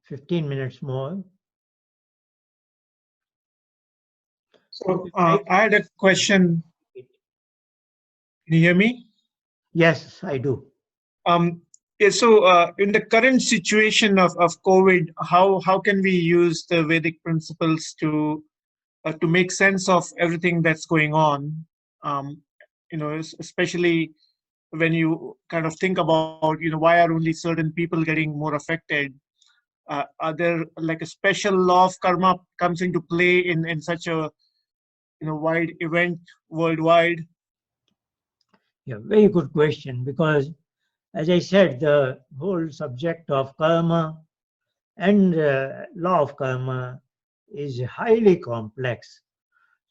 15 minutes more. So I had a question. Can you hear me? Yes, I do. In the current situation of COVID, how can we use the Vedic principles to make sense of everything that's going on? Especially when you kind of think about, why are only certain people getting more affected? Are there like a special law of karma comes into play in such a wide event worldwide? Yeah, very good question, because as I said, the whole subject of karma and law of karma is highly complex.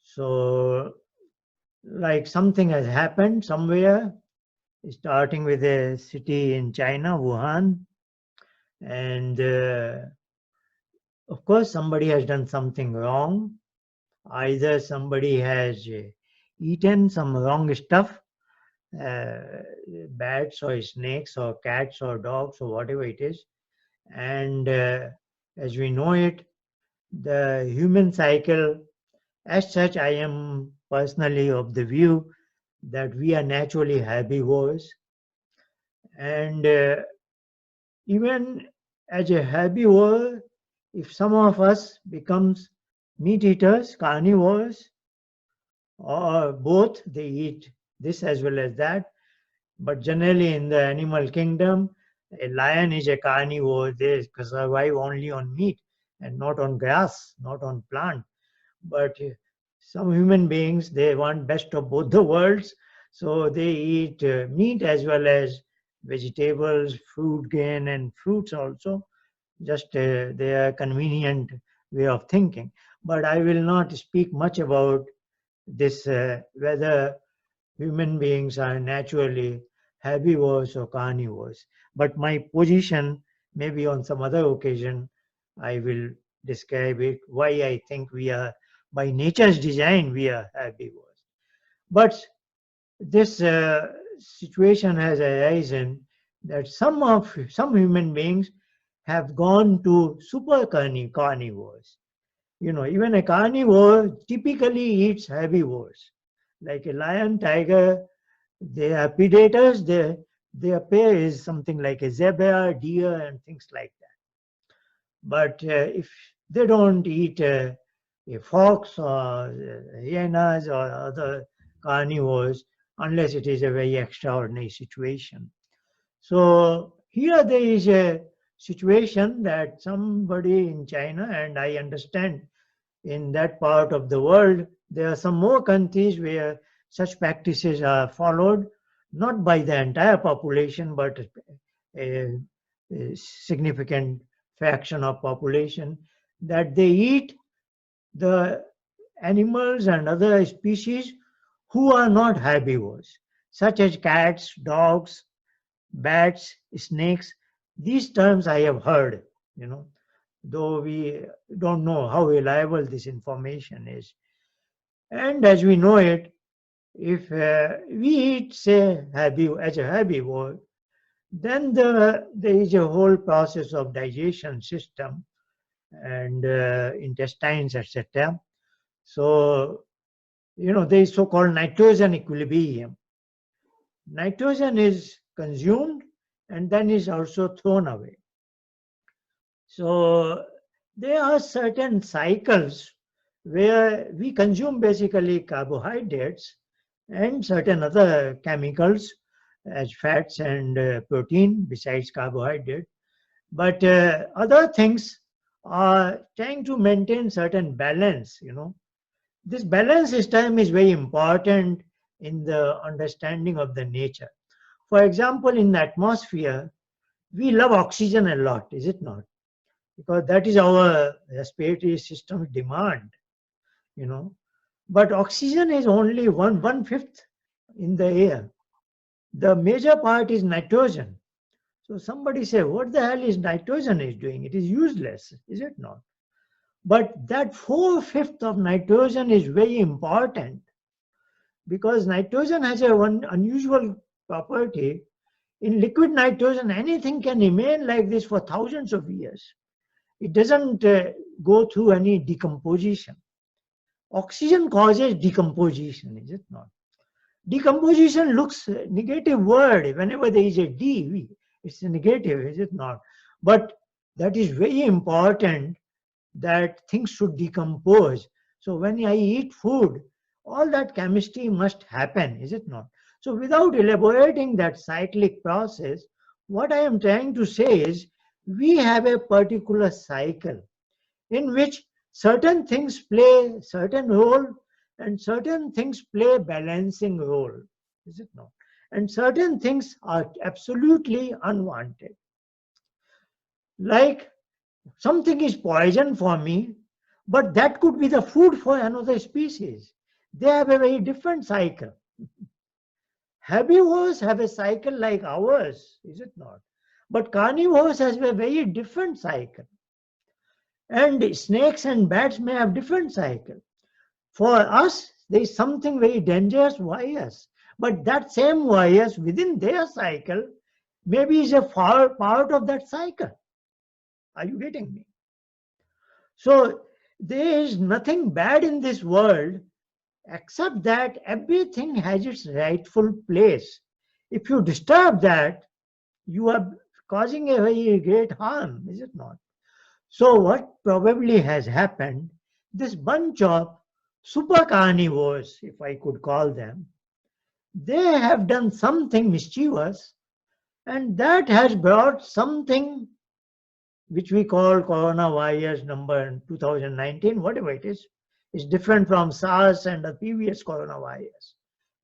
So, like something has happened somewhere, starting with a city in China, Wuhan, and of course, somebody has done something wrong. Either somebody has eaten some wrong stuff, uh, bats or snakes or cats or dogs or whatever it is. And as we know it, the human cycle, as such, I am personally of the view that we are naturally herbivores. And even as a herbivore, if some of us becomes meat eaters, carnivores, or both, they eat this as well as that. But generally in the animal kingdom, a lion is a carnivore. They survive only on meat and not on grass, not on plant. But some human beings, they want best of both the worlds. So they eat meat as well as vegetables, fruit, grain, and fruits also. Just their convenient way of thinking. But I will not speak much about this, whether human beings are naturally herbivores or carnivores. But my position, maybe on some other occasion, I will describe it, why I think we are, by nature's design, we are herbivores. But this situation has arisen that some human beings have gone to super carnivores. Even a carnivore typically eats herbivores. Like a lion, tiger, they are predators. Their prey is something like a zebra, deer, and things like that. But if they don't eat a fox or hyenas or other carnivores, unless it is a very extraordinary situation. So here there is a situation that somebody in China, and I understand in that part of the world, there are some more countries where such practices are followed, not by the entire population, but a significant fraction of population, that they eat the animals and other species who are not herbivores, such as cats, dogs, bats, snakes. These terms I have heard, though we don't know how reliable this information is. And as we know it, if we eat, say, as a herbivore, then there is a whole process of digestion system and intestines, etc. So, there is so-called nitrogen equilibrium. Nitrogen is consumed and then is also thrown away. So there are certain cycles where we consume basically carbohydrates and certain other chemicals as fats and protein besides carbohydrate. But other things are trying to maintain certain balance. This balance system is very important in the understanding of the nature. For example, in the atmosphere, we love oxygen a lot, is it not? Because that is our respiratory system's demand, you know. But oxygen is only one-fifth in the air. The major part is nitrogen. So somebody say, what the hell is nitrogen is doing? It is useless, is it not? But that 4/5 of nitrogen is very important, because nitrogen has a one unusual property. In liquid nitrogen, anything can remain like this for thousands of years. It doesn't go through any decomposition. Oxygen causes decomposition, is it not? Decomposition looks a negative word. Whenever there is a D, it's a negative, is it not? But that is very important, that things should decompose. So when I eat food, all that chemistry must happen, is it not? So without elaborating that cyclic process, what I am trying to say is, we have a particular cycle in which certain things play certain role and certain things play balancing role, is it not? And certain things are absolutely unwanted. Like something is poison for me, but that could be the food for another species. They have a very different cycle. Herbivores have a cycle like ours, is it not? But carnivores has a very different cycle. And snakes and bats may have different cycle. For us, there is something very dangerous virus. But that same virus within their cycle maybe is a part of that cycle. Are you getting me? So there is nothing bad in this world except that everything has its rightful place. If you disturb that, you are causing a very great harm, is it not? So what probably has happened, this bunch of super carnivores, if I could call them, they have done something mischievous, and that has brought something which we call coronavirus number 2019, whatever it is. It's different from SARS and the previous coronavirus.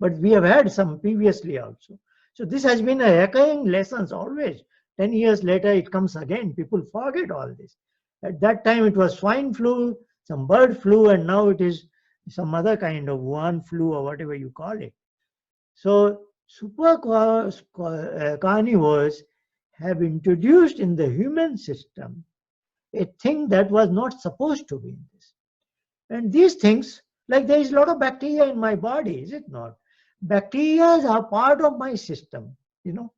But we have had some previously also. So this has been a recurring lesson always. 10 years later, it comes again. People forget all this. At that time, it was swine flu, some bird flu, and now it is some other kind of Wuhan flu or whatever you call it. So super carnivores have introduced in the human system a thing that was not supposed to be in this. And these things, like there is a lot of bacteria in my body, is it not? Bacteria are part of my system, you know.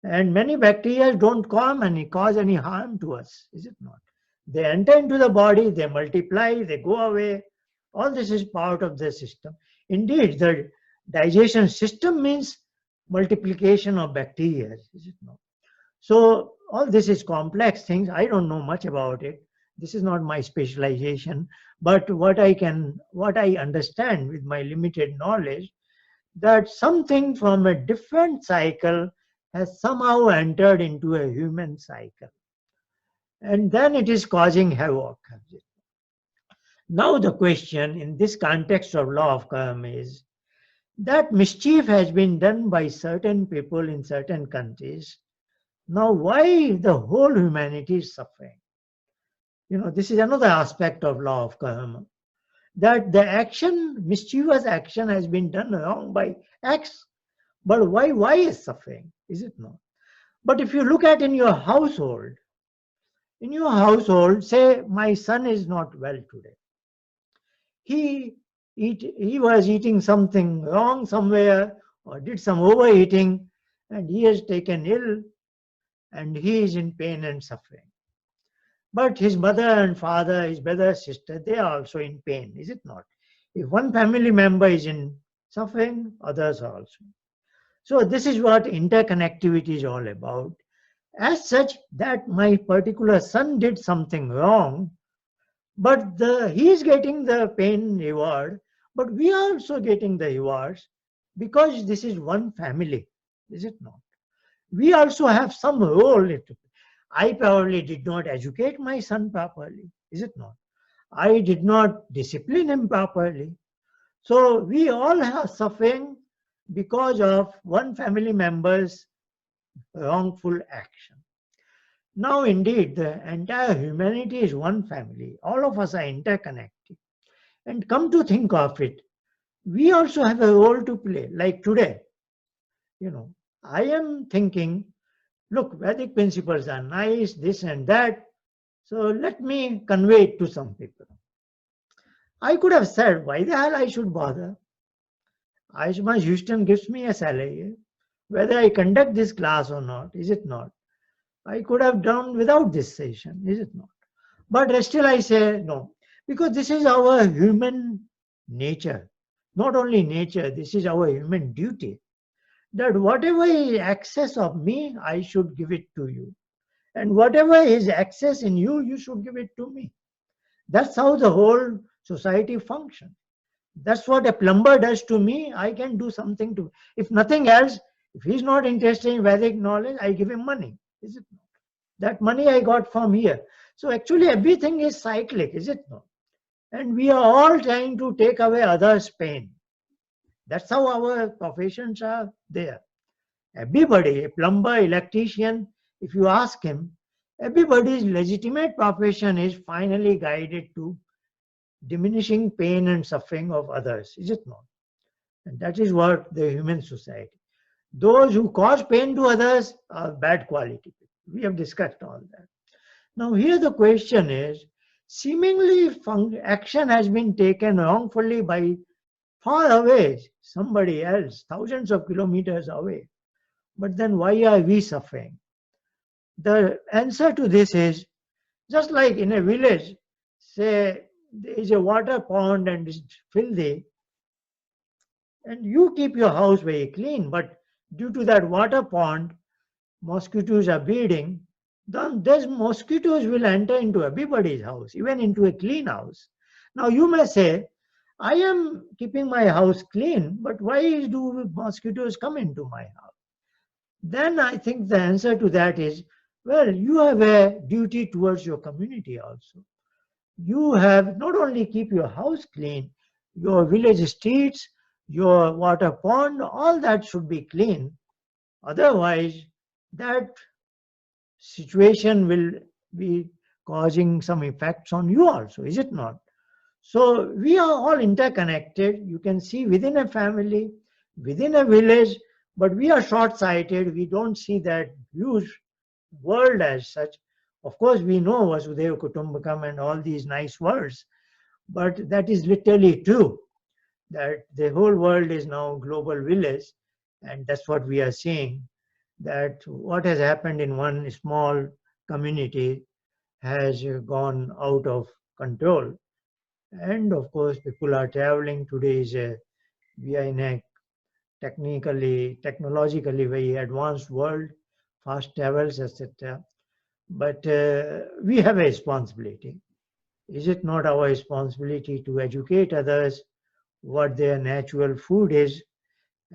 And many bacteria don't come and cause any harm to us, is it not? They enter into the body, they multiply, they go away. All this is part of the system. Indeed, the digestion system means multiplication of bacteria, is it not? So all this is complex things. I don't know much about it. This is not my specialization. But what I understand with my limited knowledge, that something from a different cycle has somehow entered into a human cycle. And then it is causing havoc. Now the question in this context of law of karma is that mischief has been done by certain people in certain countries. Now why the whole humanity is suffering? You know, this is another aspect of law of karma. That the action, mischievous action has been done wrong by X. But why Y is suffering? Is it not? But if you look at in your household, say my son is not well today. He was eating something wrong somewhere or did some overeating and he has taken ill and he is in pain and suffering. But his mother and father, his brother, sister, they are also in pain, is it not? If one family member is in suffering, others are also. So this is what interconnectivity is all about. As such, that my particular son did something wrong, but he is getting the pain reward, but we are also getting the rewards because this is one family, is it not? We also have some role. I probably did not educate my son properly, is it not? I did not discipline him properly. So we all are suffering because of one family member's wrongful action. Now indeed, the entire humanity is one family. All of us are interconnected. And come to think of it, we also have a role to play. Like today, you know, I am thinking, look, Vedic principles are nice, this and that. So let me convey it to some people. I could have said, why the hell I should bother? Houston gives me a salary, whether I conduct this class or not, is it not? I could have done without this session, is it not? But still I say no, because this is our human nature. Not only nature, this is our human duty. That whatever is excess of me, I should give it to you. And whatever is excess in you, you should give it to me. That's how the whole society functions. That's what a plumber does to me. I can do something to. If nothing else, if he's not interested in Vedic knowledge, I give him money. Is it not? That money I got from here. So actually everything is cyclic, is it not? And we are all trying to take away others' pain. That's how our professions are there. Everybody, a plumber, electrician, if you ask him, everybody's legitimate profession is finally guided to diminishing pain and suffering of others, is it not? And that is what the human society. Those who cause pain to others are bad quality. We have discussed all that. Now here the question is, seemingly action has been taken wrongfully by far away somebody else, thousands of kilometers away. But then why are we suffering? The answer to this is, just like in a village, say there is a water pond and it's filthy, and you keep your house very clean, but due to that water pond, mosquitoes are breeding, then those mosquitoes will enter into everybody's house, even into a clean house. Now you may say, I am keeping my house clean, but why do mosquitoes come into my house? Then I think the answer to that is, well, you have a duty towards your community also. You have not only keep your house clean, your village streets, your water pond, all that should be clean. Otherwise, that situation will be causing some effects on you also, is it not? So we are all interconnected. You can see within a family, within a village, but we are short-sighted. We don't see that huge world as such. Of course, we know Vasudhaiva Kutumbakam and all these nice words, but that is literally true, that the whole world is now global village, and that's what we are seeing, that what has happened in one small community has gone out of control. And of course, people are traveling. Today we are in a technologically very advanced world, fast travels, etc. But we have a responsibility. Is it not our responsibility to educate others what their natural food is?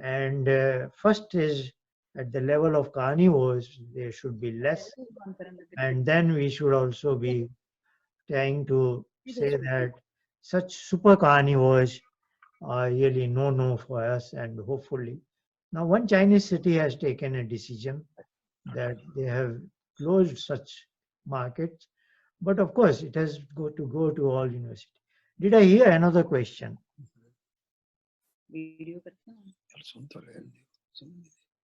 And first is at the level of carnivores, there should be less. And then we should also be trying to say that such super carnivores are really no for us, and hopefully. Now, one Chinese city has taken a decision that they have closed such markets, but of course, it has to go to all universities. Did I hear another question?